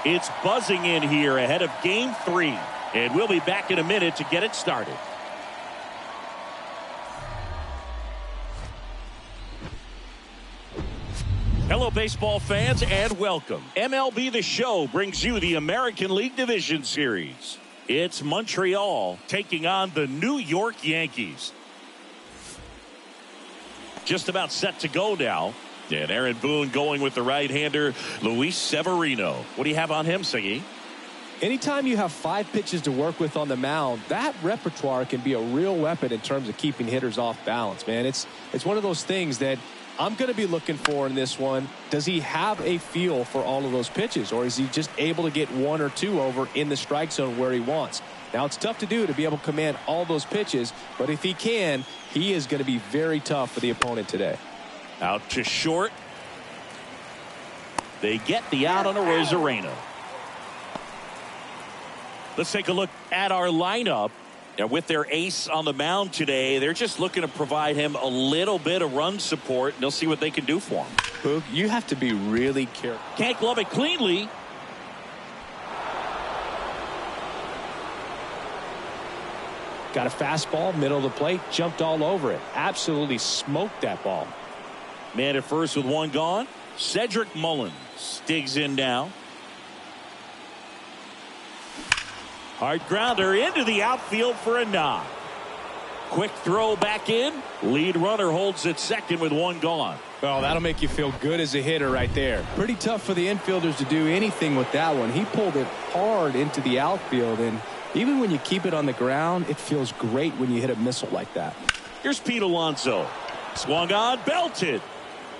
It's buzzing in here ahead of Game 3. And we'll be back in a minute to get it started. Hello, baseball fans, and welcome. MLB The Show brings you the American League Division Series. It's Montreal taking on the New York Yankees. Just about set to go now. And Aaron Boone going with the right-hander, Luis Severino. What do you have on him, Siggy? Anytime you have 5 pitches to work with on the mound, that repertoire can be a real weapon in terms of keeping hitters off balance, man. It's one of those things that I'm going to be looking for in this one. Does he have a feel for all of those pitches, or is he just able to get 1 or 2 over in the strike zone where he wants? Now, it's tough to do to be able to command all those pitches, but if he can, he is going to be very tough for the opponent today. Out to short. They get the out on a Rosarena. Let's take a look at our lineup. And with their ace on the mound today, they're just looking to provide him a little bit of run support, and they'll see what they can do for him. Boog, you have to be really careful. Can't glove it cleanly. Got a fastball, middle of the plate, jumped all over it. Absolutely smoked that ball. Man at first with 1 gone. Cedric Mullins digs in now. Hard grounder into the outfield for a knock. Quick throw back in. Lead runner holds at second with 1 gone. Well, that'll make you feel good as a hitter right there. Pretty tough for the infielders to do anything with that one. He pulled it hard into the outfield, and even when you keep it on the ground, it feels great when you hit a missile like that. Here's Pete Alonso. Swung on, belted.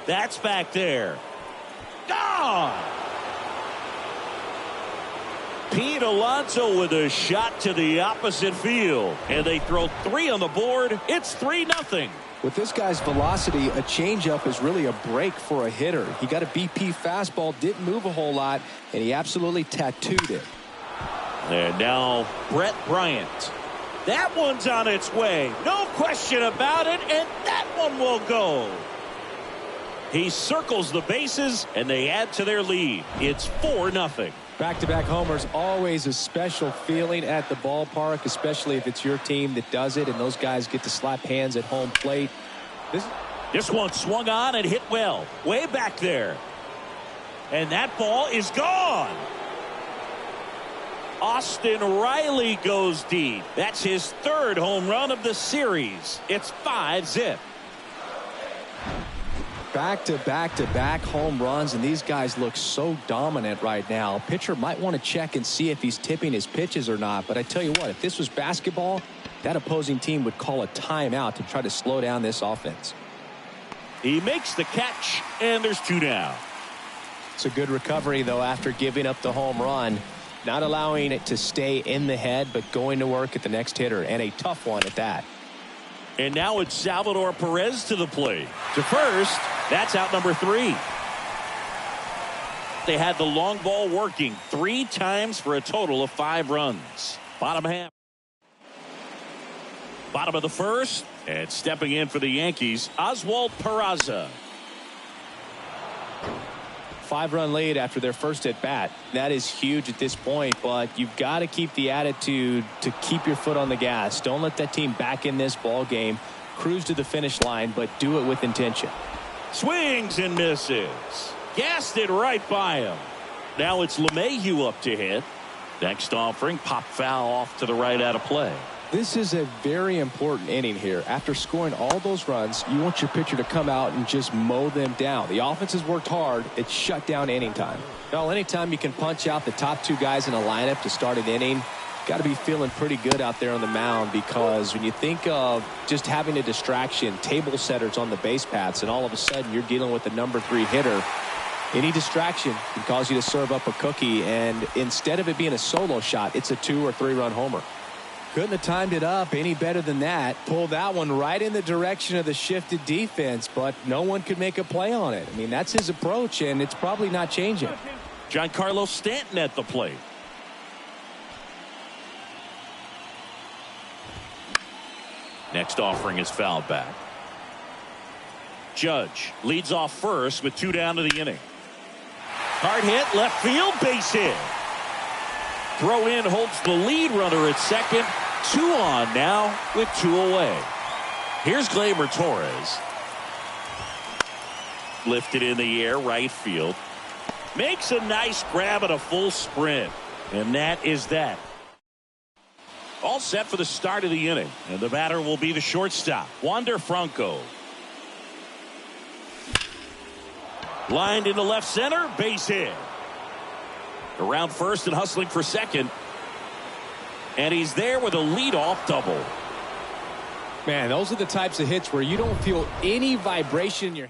That's back there. Gone! Pete Alonso with a shot to the opposite field. And they throw 3 on the board. It's 3-0. With this guy's velocity, a changeup is really a break for a hitter. He got a BP fastball, didn't move a whole lot, and he absolutely tattooed it. And now Brett Bryant. That one's on its way. No question about it, and that one will go. He circles the bases, and they add to their lead. It's 4-0. Back-to-back homers, always a special feeling at the ballpark, especially if it's your team that does it and those guys get to slap hands at home plate. This one swung on and hit well. Way back there. And that ball is gone. Austin Riley goes deep. That's his 3rd home run of the series. It's 5-0. Back-to-back-to-back home runs, and these guys look so dominant right now. Pitcher might want to check and see if he's tipping his pitches or not, but I tell you what, if this was basketball, that opposing team would call a timeout to try to slow down this offense. He makes the catch, and there's 2 down. It's a good recovery, though, after giving up the home run. Not allowing it to stay in the head, but going to work at the next hitter, and a tough one at that. And now it's Salvador Perez to the plate. To first, that's out number 3. They had the long ball working 3 times for a total of 5 runs. Bottom half. Bottom of the first, and stepping in for the Yankees, Oswald Peraza. 5-run lead after their first at bat. That is huge at this point, but you've got to keep the attitude to keep your foot on the gas. Don't let that team back in this ball game. Cruise to the finish line, but do it with intention. Swings and misses. Gassed it right by him. Now it's LeMahieu up to hit. Next offering, pop foul off to the right out of play. This is a very important inning here. After scoring all those runs, you want your pitcher to come out and just mow them down. The offense has worked hard. It's shut down inning time. Well, anytime you can punch out the top 2 guys in a lineup to start an inning, got to be feeling pretty good out there on the mound, because when you think of just having a distraction, table setters on the base paths, and all of a sudden you're dealing with the number 3 hitter, any distraction can cause you to serve up a cookie, and instead of it being a solo shot, it's a 2 or 3 run homer. Couldn't have timed it up any better than that. Pulled that one right in the direction of the shifted defense, but no one could make a play on it. I mean, that's his approach, and it's probably not changing. Giancarlo Stanton at the plate. Next offering is fouled back. Judge leads off first with 2 down to the inning. Hard hit, left field, base hit. Throw in holds the lead runner at second. 2 on now with 2 away. Here's Gleyber Torres. Lifted in the air, right field. Makes a nice grab at a full sprint. And that is that. All set for the start of the inning. And the batter will be the shortstop, Wander Franco. Lined into left center, base hit. Around first and hustling for second. And he's there with a leadoff double. Man, those are the types of hits where you don't feel any vibration in your.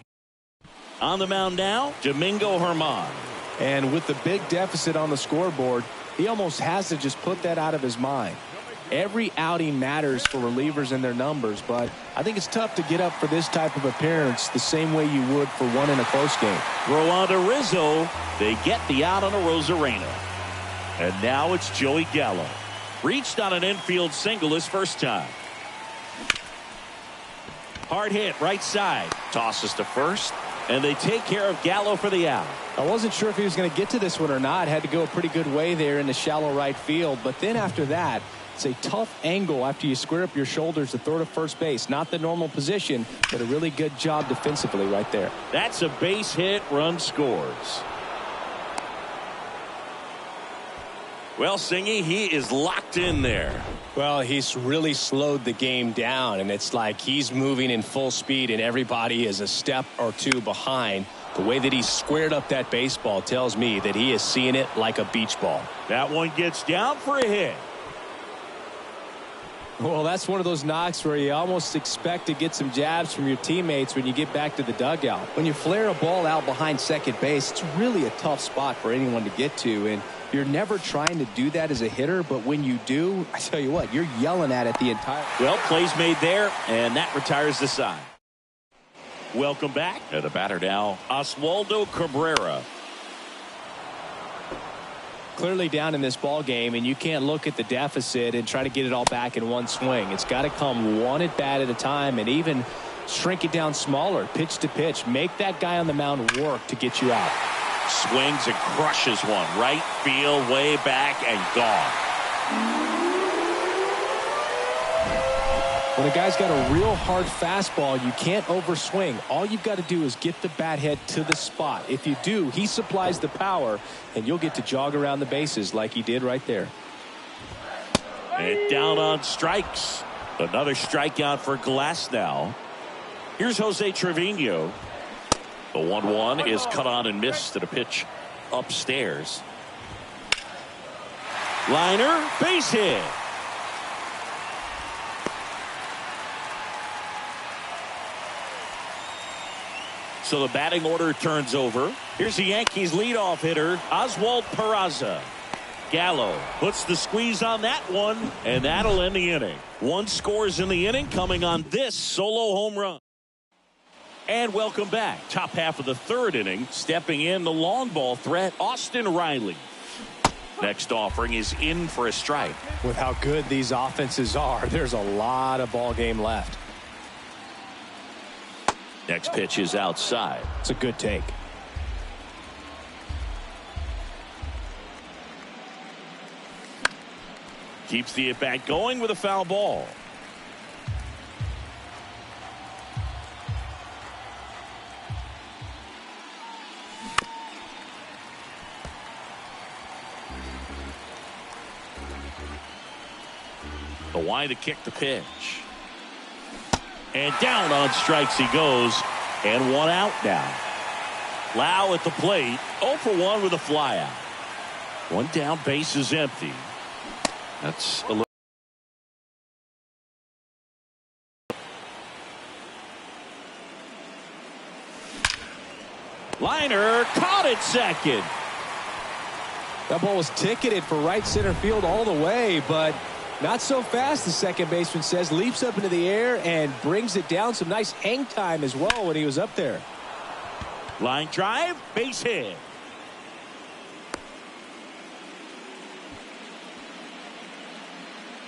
On the mound now, Domingo Germán. And with the big deficit on the scoreboard, he almost has to just put that out of his mind. Every outing matters for relievers and their numbers, but I think it's tough to get up for this type of appearance the same way you would for one in a close game. Throw on to Rizzo. They get the out on a Rosarena. And now it's Joey Gallo. Reached on an infield single his first time. Hard hit right side. Tosses to first. And they take care of Gallo for the out. I wasn't sure if he was going to get to this one or not. Had to go a pretty good way there in the shallow right field. But then after that, it's a tough angle after you square up your shoulders to throw to first base. Not the normal position, but a really good job defensively right there. That's a base hit. Run scores. Well, Singy, he is locked in there. Well, he's really slowed the game down, and it's like he's moving in full speed, and everybody is a step or two behind. The way that he squared up that baseball tells me that he is seeing it like a beach ball. That one gets down for a hit. Well, that's one of those knocks where you almost expect to get some jabs from your teammates when you get back to the dugout. When you flare a ball out behind second base, it's really a tough spot for anyone to get to, and you're never trying to do that as a hitter, but when you do, I tell you what, you're yelling at it the entire. Well, plays made there, and that retires the side. Welcome back. And the batter now, Oswaldo Cabrera. Clearly down in this ball game, and you can't look at the deficit and try to get it all back in one swing. It's got to come one at bat at a time, and even shrink it down smaller, pitch to pitch. Make that guy on the mound work to get you out. Swings and crushes one. Right field, way back, and gone. When a guy's got a real hard fastball, you can't overswing. All you've got to do is get the bat head to the spot. If you do, he supplies the power, and you'll get to jog around the bases like he did right there. And down on strikes. Another strikeout for Glasnow. Here's Jose Trevino. The 1-1 is cut on and missed at a pitch upstairs. Liner, base hit. So the batting order turns over. Here's the Yankees leadoff hitter, Oswald Peraza. Gallo puts the squeeze on that one, and that'll end the inning. 1 scores in the inning, coming on this solo home run. And welcome back. Top half of the 3rd inning. Stepping in the long ball threat, Austin Riley. Next offering is in for a strike. With how good these offenses are, there's a lot of ball game left. Next pitch is outside. It's a good take. Keeps the at-bat going with a foul ball. The wide to kick the pitch. And down on strikes he goes. And 1 out now. Lau at the plate. 0 for 1 with a fly out. 1 down, base is empty. That's a little. Liner caught at second. That ball was ticketed for right center field all the way, but not so fast, the second baseman says. Leaps up into the air and brings it down. Some nice hang time as well when he was up there. Line drive, base hit.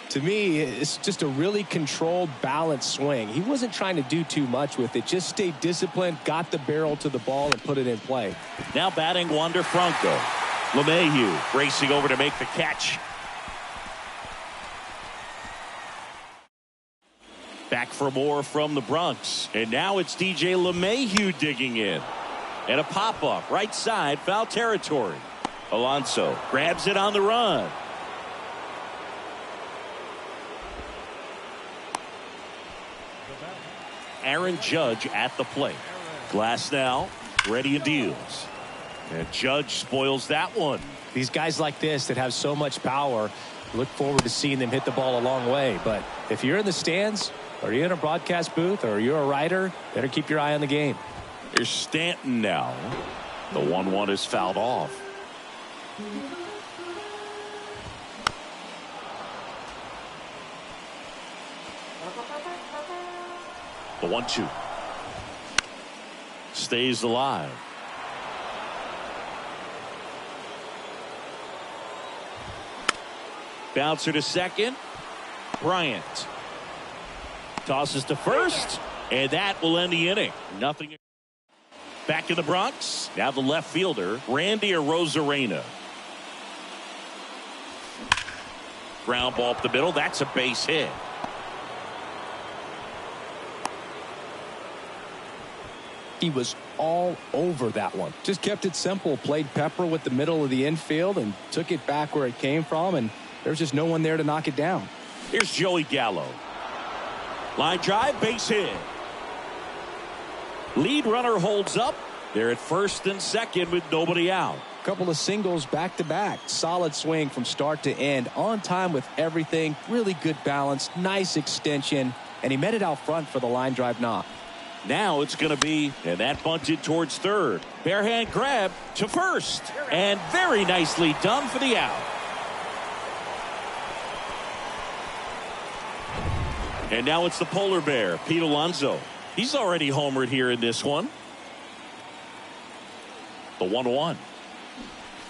To me, it's just a really controlled, balanced swing. He wasn't trying to do too much with it. Just stayed disciplined, got the barrel to the ball, and put it in play. Now batting Wander Franco. LeMahieu racing over to make the catch Back for more from the Bronx. And now it's DJ LeMahieu digging in. And a pop-up right side, foul territory. Alonso grabs it on the run. Aaron Judge at the plate. Glass now, ready and deals. And Judge spoils that one. These guys like this that have so much power, look forward to seeing them hit the ball a long way. But if you're in the stands, or you're in a broadcast booth, or you're a writer, better keep your eye on the game. Here's Stanton now. The 1-1 is fouled off. The 1-2 stays alive. Bouncer to second. Bryant tosses to first, and that will end the inning. Nothing. Back in the Bronx. Now the left fielder, Randy Arozarena. Ground ball up the middle. That's a base hit. He was all over that one. Just kept it simple. Played pepper with the middle of the infield and took it back where it came from, and there's just no one there to knock it down. Here's Joey Gallo. Line drive, base hit. Lead runner holds up. They're at first and second with nobody out. Couple of singles back to back. Solid swing from start to end. On time with everything. Really good balance. Nice extension. And he met it out front for the line drive knock. Now it's going to be, and that bunted towards third. Bare hand grab to first. And very nicely done for the out. And now it's the polar bear, Pete Alonso. He's already homered here in this one. The 1-1.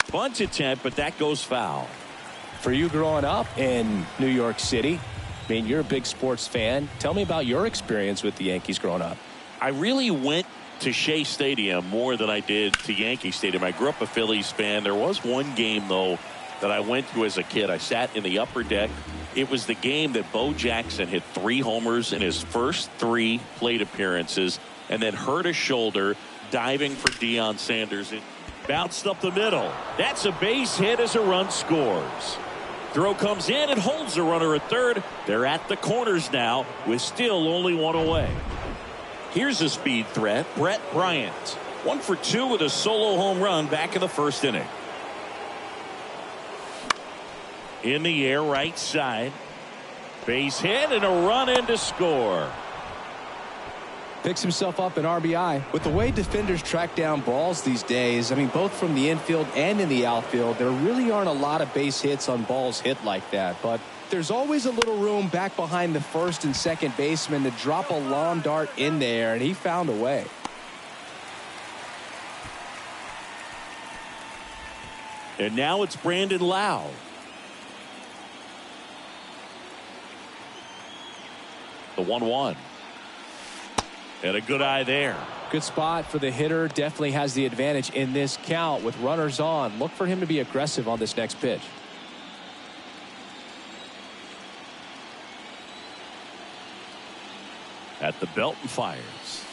Bunt attempt, but that goes foul. For you growing up in New York City, I mean, you're a big sports fan. Tell me about your experience with the Yankees growing up. I really went to Shea Stadium more than I did to Yankee Stadium. I grew up a Phillies fan. There was one game, though, that I went to as a kid. I sat in the upper deck. It was the game that Bo Jackson hit 3 homers in his first 3 plate appearances and then hurt his shoulder diving for Deion Sanders. It bounced up the middle. That's a base hit as a run scores. Throw comes in and holds the runner at third. They're at the corners now with still only 1 away. Here's a speed threat, Brett Bryant. 1 for 2 with a solo home run back in the first inning. In the air, right side. Base hit and a run in to score. Picks himself up an RBI. With the way defenders track down balls these days, I mean, both from the infield and in the outfield, there really aren't a lot of base hits on balls hit like that. But there's always a little room back behind the first and second baseman to drop a lawn dart in there, and he found a way. And now it's Brandon Lowe. The 1-1. And a good eye there. Good spot for the hitter. Definitely has the advantage in this count with runners on. Look for him to be aggressive on this next pitch. At the belt and fires.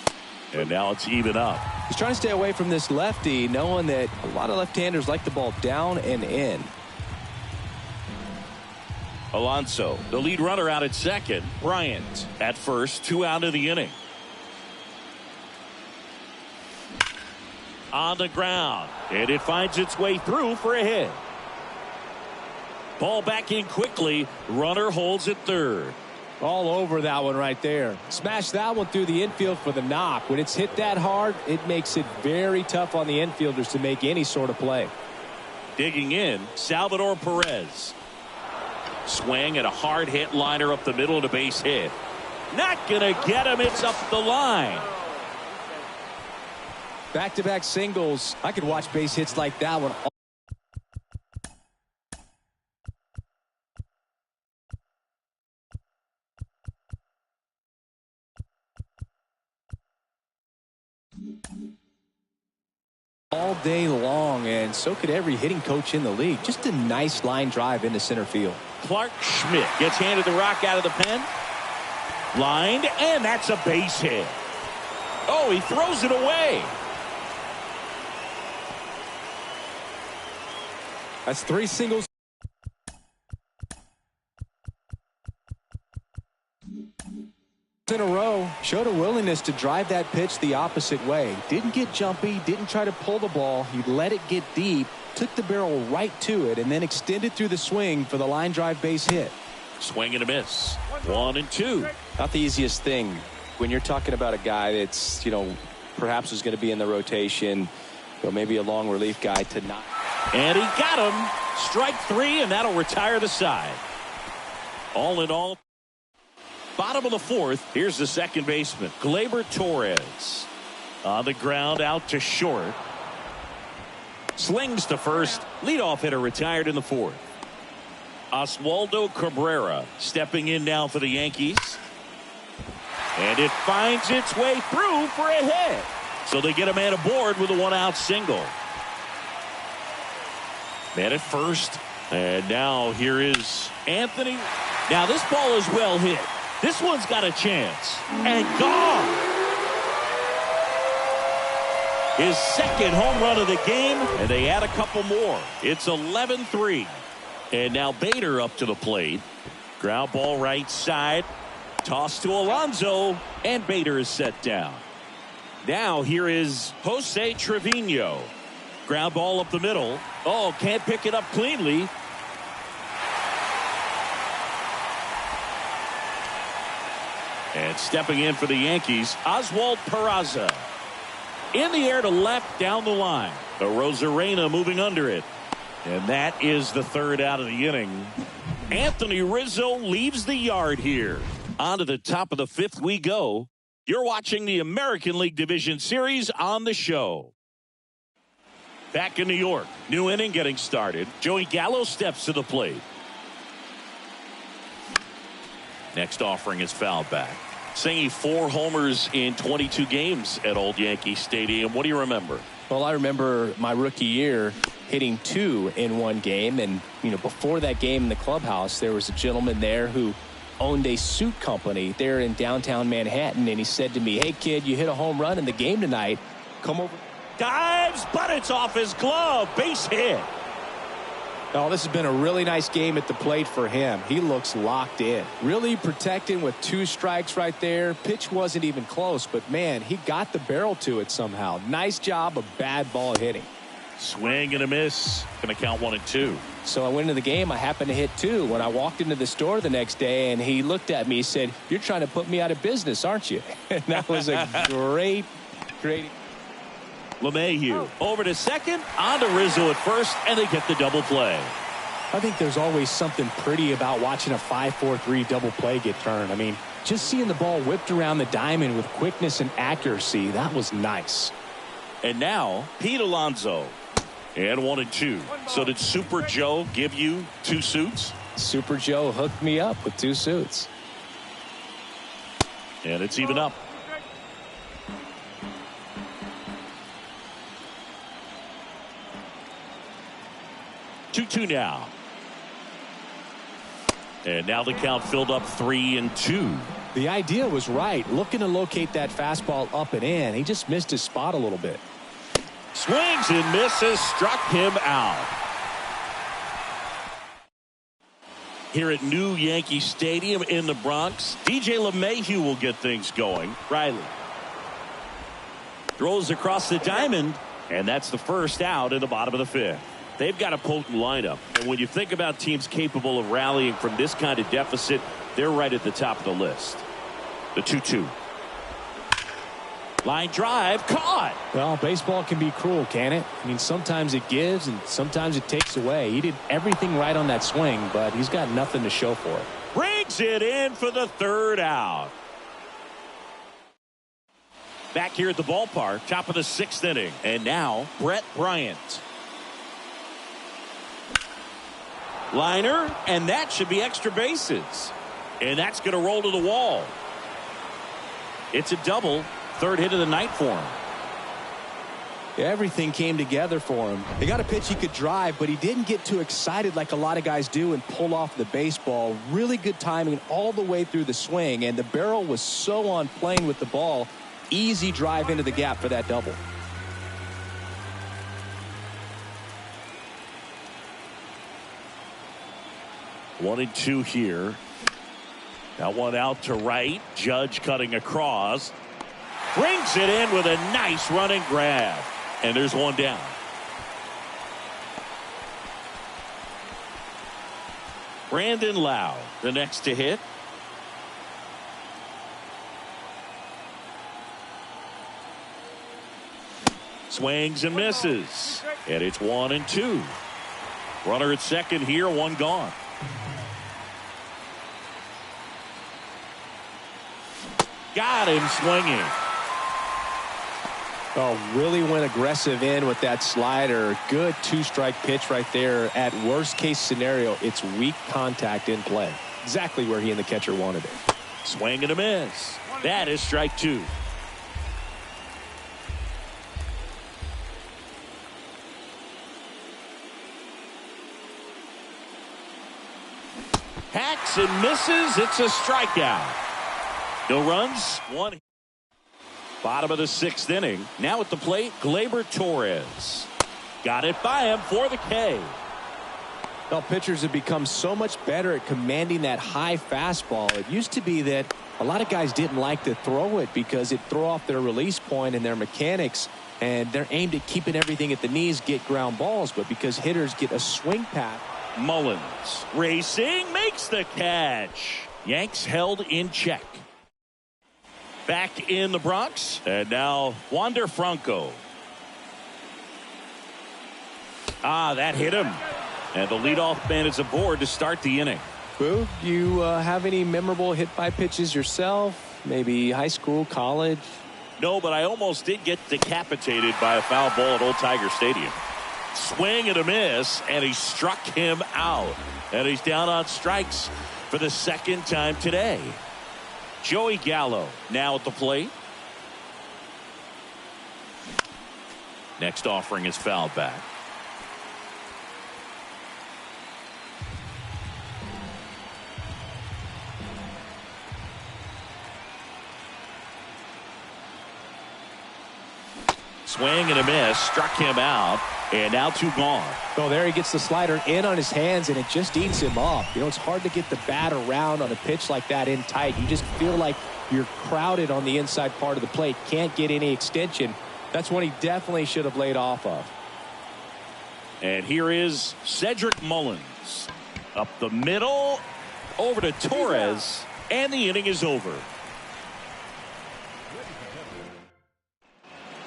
And now it's even up. He's trying to stay away from this lefty, knowing that a lot of left-handers like the ball down and in. Alonso, the lead runner out at second. Bryant at first, 2 out of the inning. On the ground, and it finds its way through for a hit. Ball back in quickly. Runner holds at third. All over that one right there. Smash that one through the infield for the knock. When it's hit that hard, it makes it very tough on the infielders to make any sort of play. Digging in, Salvador Perez. Swing and a hard hit liner up the middle to base hit. Not gonna get him. It's up the line. Back-to-back singles. I could watch base hits like that one. All day long, and so could every hitting coach in the league. Just a nice line drive into center field. Clark Schmidt gets handed the rock out of the pen. Lined, and that's a base hit. Oh, he throws it away. That's 3 singles in a row. Showed a willingness to drive that pitch the opposite way. Didn't get jumpy, didn't try to pull the ball. He let it get deep, took the barrel right to it, and then extended through the swing for the line drive base hit. Swing and a miss. 1-2. Not the easiest thing when you're talking about a guy that's, perhaps is going to be in the rotation, maybe a long relief guy to not. And he got him. Strike 3, and that'll retire the side. All in all, bottom of the 4th, here's the second baseman, Gleyber Torres. On the ground, out to short. Slings to first. Leadoff hitter retired in the 4th. Oswaldo Cabrera stepping in now for the Yankees. And it finds its way through for a hit. So they get a man aboard with a 1-out single. Man at first. And now here is Anthony. Now this ball is well hit. This one's got a chance. And gone. His second home run of the game. And they add a couple more. It's 11-3. And now Bader up to the plate. Ground ball right side. Toss to Alonso. And Bader is set down. Now here is Jose Trevino. Ground ball up the middle. Oh, can't pick it up cleanly. And stepping in for the Yankees, Oswald Peraza. In the air to left down the line. Arozarena moving under it. And that is the 3rd out of the inning. Anthony Rizzo leaves the yard here. On to the top of the 5th we go. You're watching the American League Division Series on the show. Back in New York. New inning getting started. Joey Gallo steps to the plate. Next offering is fouled back. Singing 4 homers in 22 games at Old Yankee Stadium. What do you remember? Well, I remember my rookie year hitting 2 in one game. And, before that game in the clubhouse, there was a gentleman there who owned a suit company there in downtown Manhattan. And he said to me, "Hey, kid, you hit a home run in the game tonight. Come over." Dives, but it's off his glove. Base hit. Oh, this has been a really nice game at the plate for him. He looks locked in. Really protecting with 2 strikes right there. Pitch wasn't even close, but man, he got the barrel to it somehow. Nice job of bad ball hitting. Swing and a miss. Going to count 1-2. So I went into the game. I happened to hit 2. When I walked into the store the next day, and he looked at me, he said, "You're trying to put me out of business, aren't you?" And that was a great. LeMahieu over to second, on to Rizzo at first, and they get the double play. I think there's always something pretty about watching a 5-4-3 double play get turned. I mean, just seeing the ball whipped around the diamond with quickness and accuracy, that was nice. And now, Pete Alonso. And 1-2. So did Super Joe give you 2 suits? Super Joe hooked me up with 2 suits. And it's even up. Two now. And now the count filled up 3-2. The idea was right. Looking to locate that fastball up and in. He just missed his spot a little bit. Swings and misses, struck him out. Here at New Yankee Stadium in the Bronx, DJ LeMahieu will get things going. Riley throws across the diamond, and that's the 1st out in the bottom of the 5th. They've got a potent lineup, and when you think about teams capable of rallying from this kind of deficit, they're right at the top of the list. The 2-2. Line drive, caught. Well, baseball can be cruel, can it? I mean, sometimes it gives and sometimes it takes away. He did everything right on that swing, but he's got nothing to show for it. Brings it in for the 3rd out. Back here at the ballpark, top of the 6th inning. And now, Brett Bryant. Liner, and that should be extra bases. And that's going to roll to the wall. It's a double. 3rd hit of the night for him. Everything came together for him. He got a pitch he could drive, but he didn't get too excited like a lot of guys do and pull off the baseball. Really good timing all the way through the swing, and the barrel was so on plane with the ball. Easy drive into the gap for that double. One and two here. That one out to right. Judge cutting across. Brings it in with a nice running grab. And there's one down. Brandon Lau, the next to hit. Swings and misses. And it's 1-2. Runner at second here, one gone. Got him swinging. Oh, really went aggressive in with that slider. Good two-strike pitch right there. At worst case scenario, it's weak contact in play. Exactly where he and the catcher wanted it. Swing and a miss. That is strike two. Hacks and misses. It's a strikeout. No runs. One. Bottom of the sixth inning. Now at the plate, Gleyber Torres. Got it by him for the K. Well, pitchers have become so much better at commanding that high fastball. It used to be that a lot of guys didn't like to throw it because it threw off their release point and their mechanics, and they're aimed at keeping everything at the knees, get ground balls. But because hitters get a swing path. Mullins racing, makes the catch. Yanks held in check. Back in the Bronx, and now Wander Franco. That hit him. And the leadoff man is aboard to start the inning. Boog, you have any memorable hit-by pitches yourself? Maybe high school, college? No, but I almost did get decapitated by a foul ball at Old Tiger Stadium. Swing and a miss, and he struck him out. And he's down on strikes for the second time today. Joey Gallo now at the plate. Next offering is fouled back. Swing and a miss, struck him out, and now two gone. Oh, there he gets the slider in on his hands, and it just eats him up. You know, it's hard to get the bat around on a pitch like that in tight. You just feel like you're crowded on the inside part of the plate. Can't get any extension. That's one he definitely should have laid off of. And here is Cedric Mullins. Up the middle, over to Torres, and the inning is over.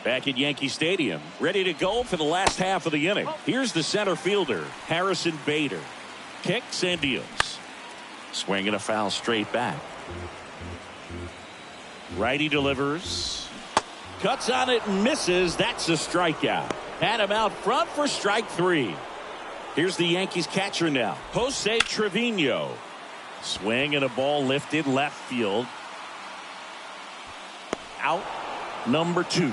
Back at Yankee Stadium, ready to go for the last half of the inning. Here's the center fielder, Harrison Bader. Kicks and deals. Swinging a foul straight back. Righty delivers. Cuts on it and misses. That's a strikeout. Had him out front for strike three. Here's the Yankees catcher now, Jose Trevino. Swing and a ball lifted left field. Out number two.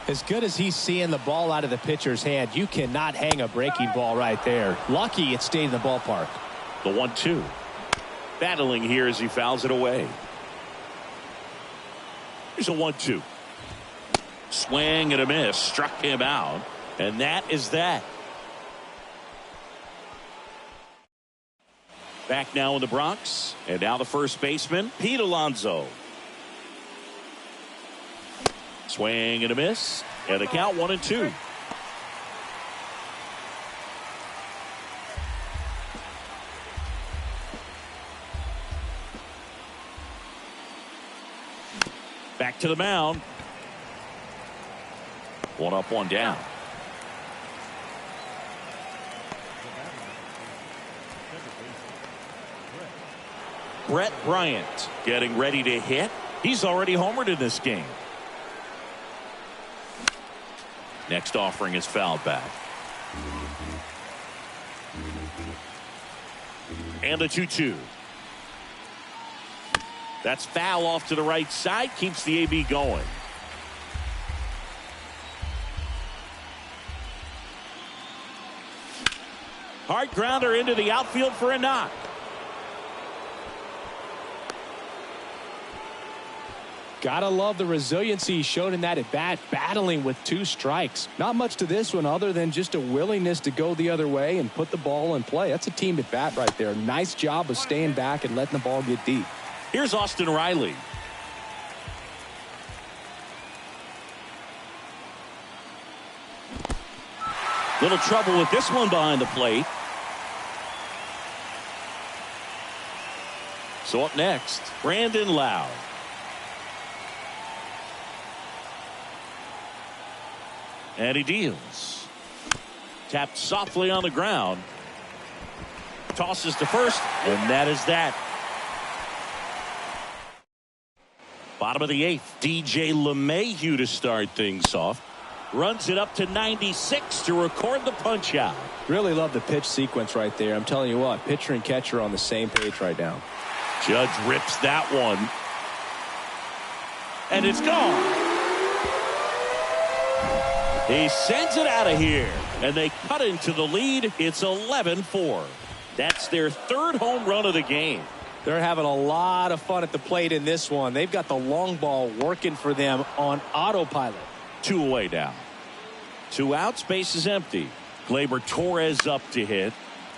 As good as he's seeing the ball out of the pitcher's hand, you cannot hang a breaking ball right there. Lucky it stayed in the ballpark. The 1-2. Battling here as he fouls it away. Here's a 1-2. Swing and a miss. Struck him out. And that is that. Back now in the Bronx. And now the first baseman, Pete Alonso. Swing and a miss. And the count 1-2. Back to the mound. One up, one down. Brett Bryant getting ready to hit. He's already homered in this game. Next offering is fouled back. And a 2-2. That's foul off to the right side. Keeps the AB going. Hard grounder into the outfield for a knock. Gotta love the resiliency he showed in that at bat, battling with 2 strikes. Not much to this one other than just a willingness to go the other way and put the ball in play. That's a team at bat right there. Nice job of staying back and letting the ball get deep. Here's Austin Riley. Little trouble with this one behind the plate. So up next, Brandon Lowe. And he deals. Tapped softly on the ground. Tosses to first, and that is that. Bottom of the 8th, DJ LeMahieu to start things off. Runs it up to 96 to record the punch out. Really love the pitch sequence right there. I'm telling you what, pitcher and catcher are on the same page right now. Judge rips that one. And it's gone. He sends it out of here, and they cut into the lead. It's 11-4. That's their 3rd home run of the game. They're having a lot of fun at the plate in this one. They've got the long ball working for them on autopilot. 2 away now. 2 outs, base is empty. Gleyber Torres up to hit.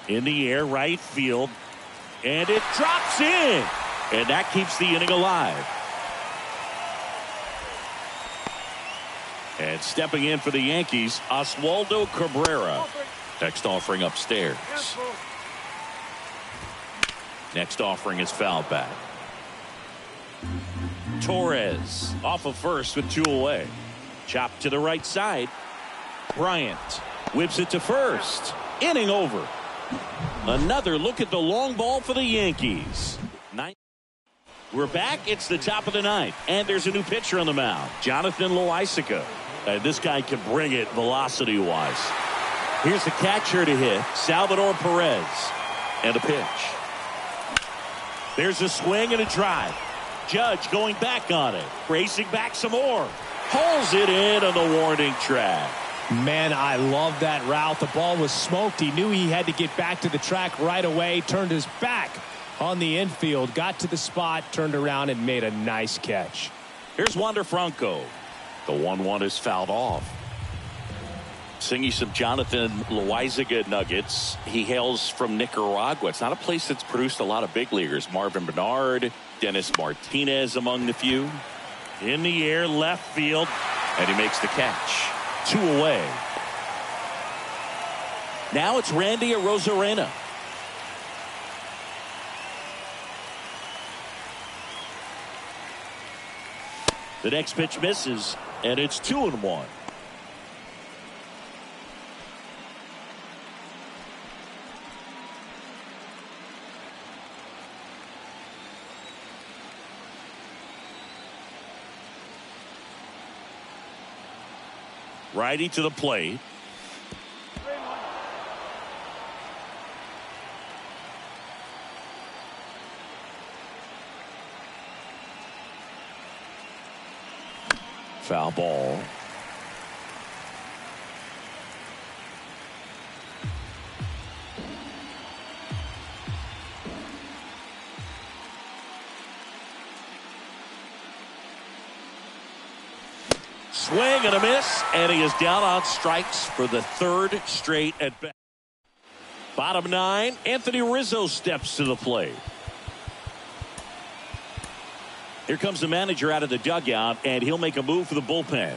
In the air, right field. And it drops in. And that keeps the inning alive. And stepping in for the Yankees, Oswaldo Cabrera. Next offering upstairs. Next offering is fouled back. Torres off of first with 2 away. Chopped to the right side. Bryant whips it to first. Inning over. Another look at the long ball for the Yankees. We're back. It's the top of the 9th. And there's a new pitcher on the mound. Jonathan Loaisiga. This guy can bring it velocity-wise. Here's the catcher to hit. Salvador Perez. And a pitch. There's a swing and a drive. Judge going back on it. Racing back some more. Pulls it in on the warning track. Man, I love that route. The ball was smoked. He knew he had to get back to the track right away. Turned his back on the infield. Got to the spot. Turned around and made a nice catch. Here's Wander Franco. The 1-1 is fouled off. Sing you some Jonathan Loaisiga nuggets. He hails from Nicaragua. It's not a place that's produced a lot of big leaguers. Marvin Bernard, Dennis Martinez among the few. In the air, left field, and he makes the catch. 2 away. Now it's Randy Arozarena. The next pitch misses, and it's 2-1. Righty to the plate. Foul ball. Swing and a miss, and he is down on strikes for the 3rd straight at bat. Bottom 9, Anthony Rizzo steps to the plate. Here comes the manager out of the dugout, and he'll make a move for the bullpen.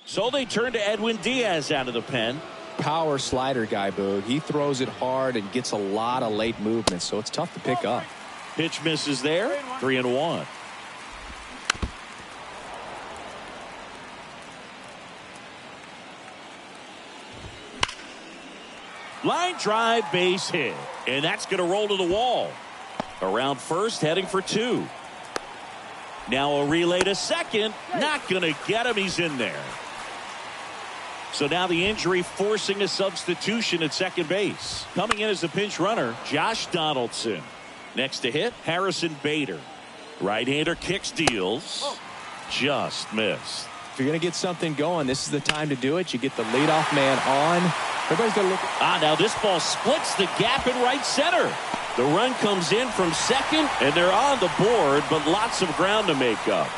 So they turn to Edwin Diaz out of the pen. Power slider guy, Boog. He throws it hard and gets a lot of late movement, so it's tough to pick up. Pitch misses there. 3-1. Line drive, base hit. And that's going to roll to the wall. Around first, heading for 2. Now a relay to second. Not going to get him. He's in there. So now the injury forcing a substitution at second base. Coming in as the pinch runner, Josh Donaldson. Next to hit, Harrison Bader. Right-hander kicks, deals. Just missed. If you're going to get something going, this is the time to do it. You get the leadoff man on. Everybody's going to look. Now this ball splits the gap in right center. The run comes in from second, and they're on the board, but lots of ground to make up.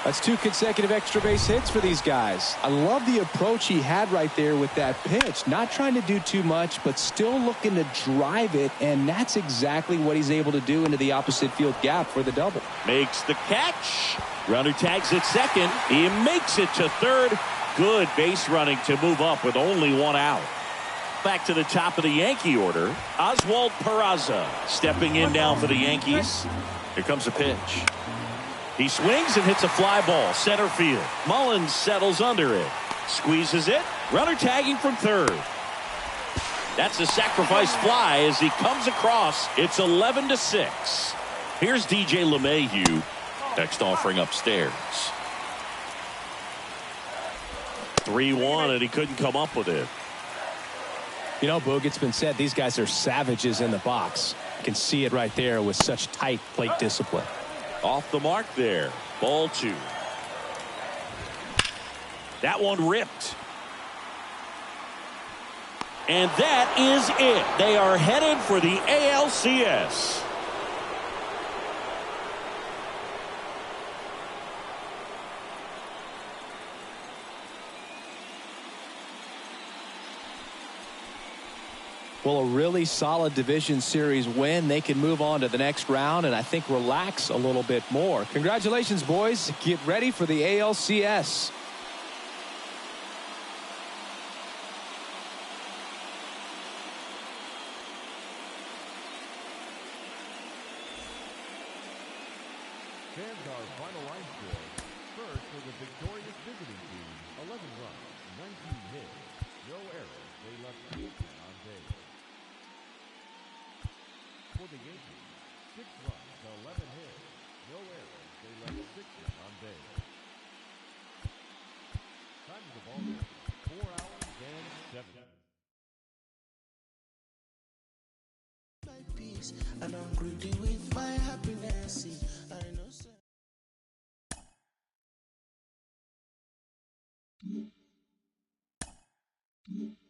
That's 2 consecutive extra base hits for these guys. I love the approach he had right there with that pitch. Not trying to do too much, but still looking to drive it, and that's exactly what he's able to do into the opposite field gap for the double. Makes the catch. Runner tags at second. He makes it to third. Good base running to move up with only 1 out. Back to the top of the Yankee order, Oswald Peraza stepping in now for the Yankees. Here comes a pitch. He swings and hits a fly ball center field. Mullins settles under it, squeezes it. Runner tagging from third. That's a sacrifice fly as he comes across. It's 11-6. Here's DJ LeMahieu. Next offering upstairs. 3-1, and he couldn't come up with it. You know, Boog, it's been said these guys are savages in the box. You can see it right there with such tight plate discipline. Off the mark there. Ball 2. That one ripped. And that is it. They are headed for the ALCS. Well, a really solid division series win. They can move on to the next round and I think relax a little bit more. Congratulations, boys. Get ready for the ALCS. Fans our final line score. First for the victorious visiting team, 11 runs, 19 hits, no errors. They left 8 on base. For the Yankees, 6 runs, 11 hits, no errors. They left 6 on base. Time of the ball game, 4 hours and 7 minutes. And I'm greedy with my happiness. I know. Mm-hmm.